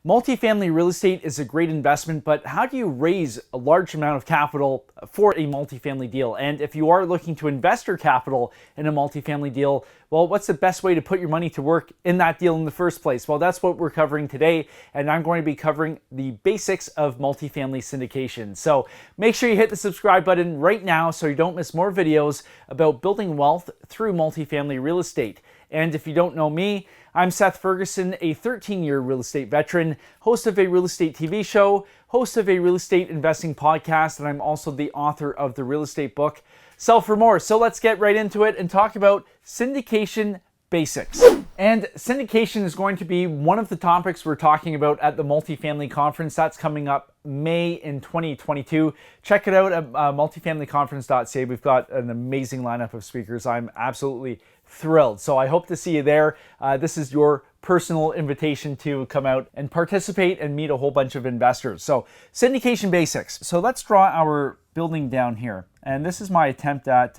Multifamily real estate is a great investment, but how do you raise a large amount of capital for a multifamily deal? And if you are looking to invest your capital in a multifamily deal, well, what's the best way to put your money to work in that deal in the first place? Well, that's what we're covering today, and I'm going to be covering the basics of multifamily syndication. So make sure you hit the subscribe button right now so you don't miss more videos about building wealth through multifamily real estate. And if you don't know me, I'm Seth Ferguson, a 13-year real estate veteran, host of a real estate TV show, host of a real estate investing podcast, and I'm also the author of the real estate book, Sell for More. So let's get right into it and talk about syndication basics. And syndication is going to be one of the topics we're talking about at the Multifamily Conference. That's coming up May in 2022. Check it out at multifamilyconference.ca. We've got an amazing lineup of speakers. I'm absolutely thrilled. So I hope to see you there. This is your personal invitation to come out and participate and meet a whole bunch of investors. So syndication basics. So let's draw our building down here. And this is my attempt at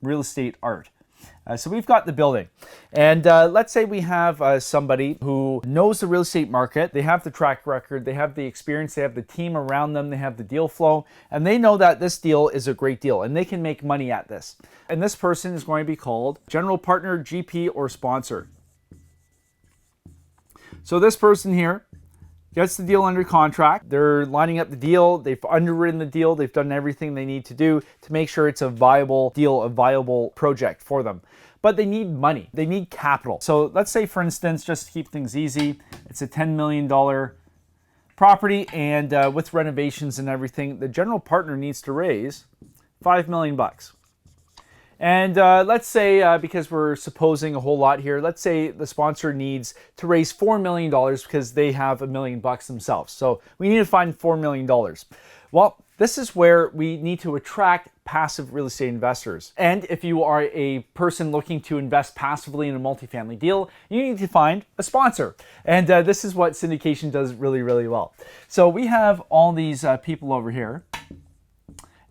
real estate art. So we've got the building, and let's say we have somebody who knows the real estate market. They have the track record, they have the experience, they have the team around them, they have the deal flow, and they know that this deal is a great deal and they can make money at this. And this person is going to be called general partner, GP, or sponsor. So this person here gets the deal under contract. They're lining up the deal. They've underwritten the deal. They've done everything they need to do to make sure it's a viable deal, a viable project for them. But they need money. They need capital. So let's say, for instance, just to keep things easy, it's a $10 million property, and with renovations and everything, the general partner needs to raise $5 million. And let's say, because we're supposing a whole lot here, let's say the sponsor needs to raise $4 million because they have $1 million themselves. So we need to find $4 million. Well, this is where we need to attract passive real estate investors. And if you are a person looking to invest passively in a multifamily deal, you need to find a sponsor. And this is what syndication does really, really well. So we have all these people over here.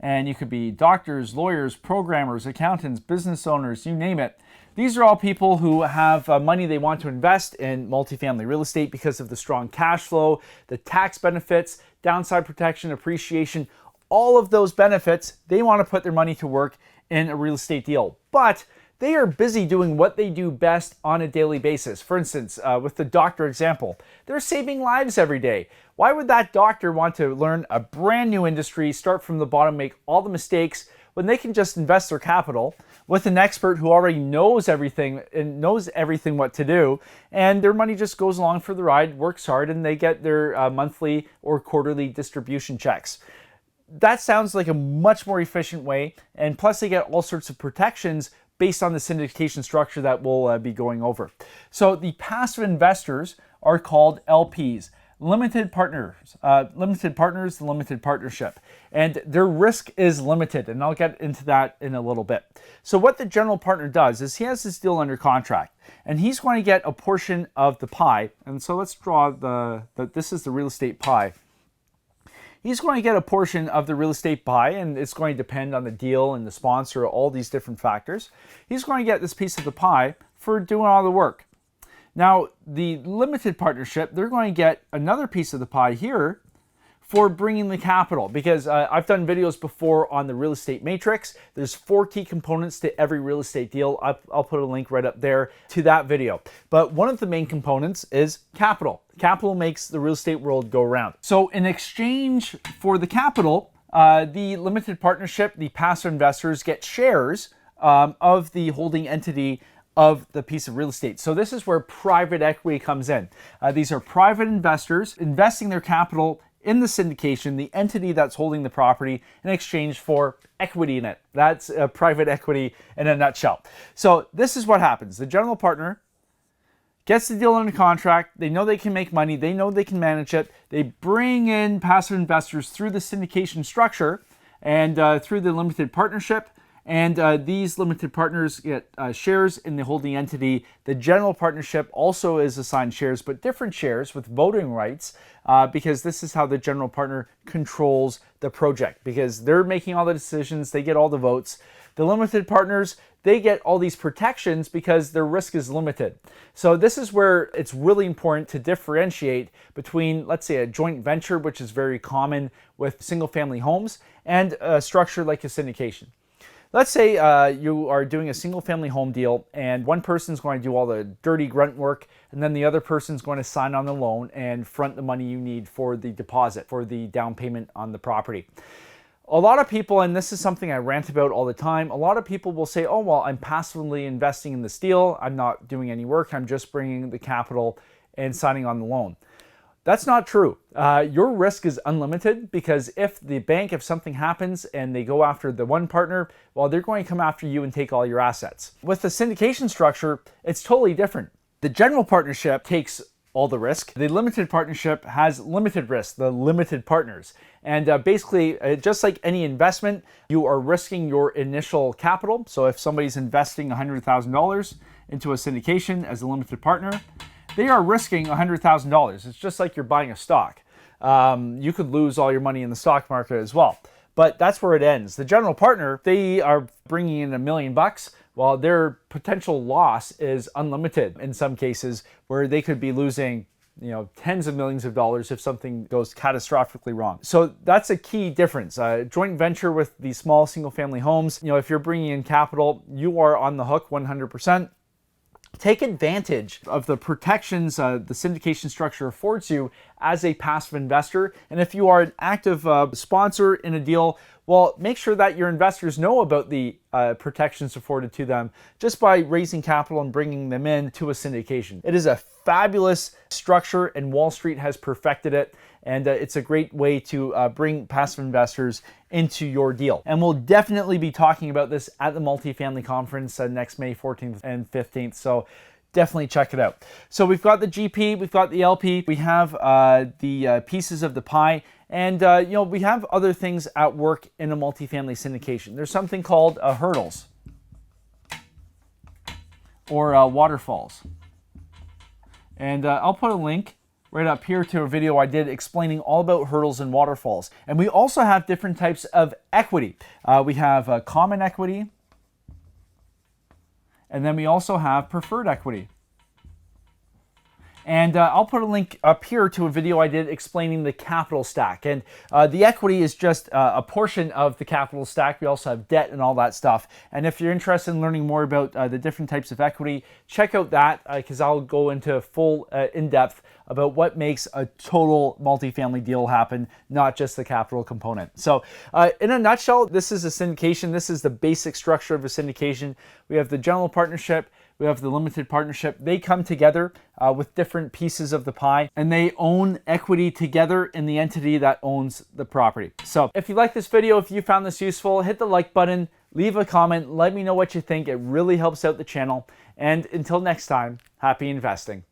And you could be doctors, lawyers, programmers, accountants, business owners, you name it. These are all people who have money they want to invest in multifamily real estate because of the strong cash flow, the tax benefits, downside protection, appreciation, all of those benefits. They want to put their money to work in a real estate deal. But they are busy doing what they do best on a daily basis. For instance, with the doctor example, they're saving lives every day. Why would that doctor want to learn a brand new industry, start from the bottom, make all the mistakes, when they can just invest their capital with an expert who already knows everything and knows everything what to do, and their money just goes along for the ride, works hard, and they get their monthly or quarterly distribution checks? That sounds like a much more efficient way, and plus they get all sorts of protections based on the syndication structure that we'll be going over. So the passive investors are called LPs, limited partners, the limited partnership, and their risk is limited, and I'll get into that in a little bit. So what the general partner does is he has this deal under contract, and he's going to get a portion of the pie. And so let's draw this is the real estate pie. He's going to get a portion of the real estate pie, and it's going to depend on the deal and the sponsor, all these different factors. He's going to get this piece of the pie for doing all the work. Now, the limited partnership, they're going to get another piece of the pie here for bringing the capital, because I've done videos before on the real estate matrix. There's 4 key components to every real estate deal. I'll put a link right up there to that video. But one of the main components is capital. Capital makes the real estate world go round. So in exchange for the capital, the limited partnership, the passive investors get shares of the holding entity of the piece of real estate. So this is where private equity comes in. These are private investors investing their capital in the syndication, the entity that's holding the property, in exchange for equity in it. That's private equity in a nutshell. So this is what happens. The general partner gets the deal under contract. They know they can make money. They know they can manage it. They bring in passive investors through the syndication structure and through the limited partnership. And these limited partners get shares in the holding entity. The general partnership also is assigned shares, but different shares with voting rights, because this is how the general partner controls the project, because they're making all the decisions, they get all the votes. The limited partners, they get all these protections because their risk is limited. So this is where it's really important to differentiate between, let's say, a joint venture, which is very common with single family homes, and a structure like a syndication. Let's say you are doing a single family home deal and one person's going to do all the dirty grunt work, and then the other person's going to sign on the loan and front the money you need for the deposit, for the down payment on the property. A lot of people, and this is something I rant about all the time, a lot of people will say, oh, well, I'm passively investing in this deal. I'm not doing any work. I'm just bringing the capital and signing on the loan. That's not true. Your risk is unlimited, because if the bank, if something happens and they go after the one partner, well, they're going to come after you and take all your assets. With the syndication structure, it's totally different. The general partnership takes all the risk. The limited partnership has limited risk, the limited partners. And basically, just like any investment, you are risking your initial capital. So if somebody's investing $100,000 into a syndication as a limited partner, they are risking $100,000. It's just like you're buying a stock. You could lose all your money in the stock market as well. But that's where it ends. The general partner, they are bringing in $1 million, while their potential loss is unlimited in some cases, where they could be losing, tens of millions of dollars if something goes catastrophically wrong. So that's a key difference. Joint venture with these small single family homes, if you're bringing in capital, you are on the hook 100%. Take advantage of the protections the syndication structure affords you as a passive investor. And if you are an active sponsor in a deal, well, make sure that your investors know about the protections afforded to them just by raising capital and bringing them in to a syndication. It is a fabulous structure, and Wall Street has perfected it. And it's a great way to bring passive investors into your deal. And we'll definitely be talking about this at the Multifamily Conference next May 14th and 15th. So definitely check it out. So we've got the GP, we've got the LP, we have the pieces of the pie, and we have other things at work in a multifamily syndication. There's something called hurdles or waterfalls. And I'll put a link right up here to a video I did explaining all about hurdles and waterfalls. And we also have different types of equity. We have common equity, and then we also have preferred equity. And I'll put a link up here to a video I did explaining the capital stack. And the equity is just a portion of the capital stack. We also have debt and all that stuff. And if you're interested in learning more about the different types of equity, check out that, because I'll go into full in-depth about what makes a total multifamily deal happen, not just the capital component. So in a nutshell, this is a syndication. This is the basic structure of a syndication. We have the general partnership, we have the limited partnership. They come together with different pieces of the pie, and they own equity together in the entity that owns the property. So if you like this video, if you found this useful, hit the like button, leave a comment, let me know what you think. It really helps out the channel. And until next time, happy investing.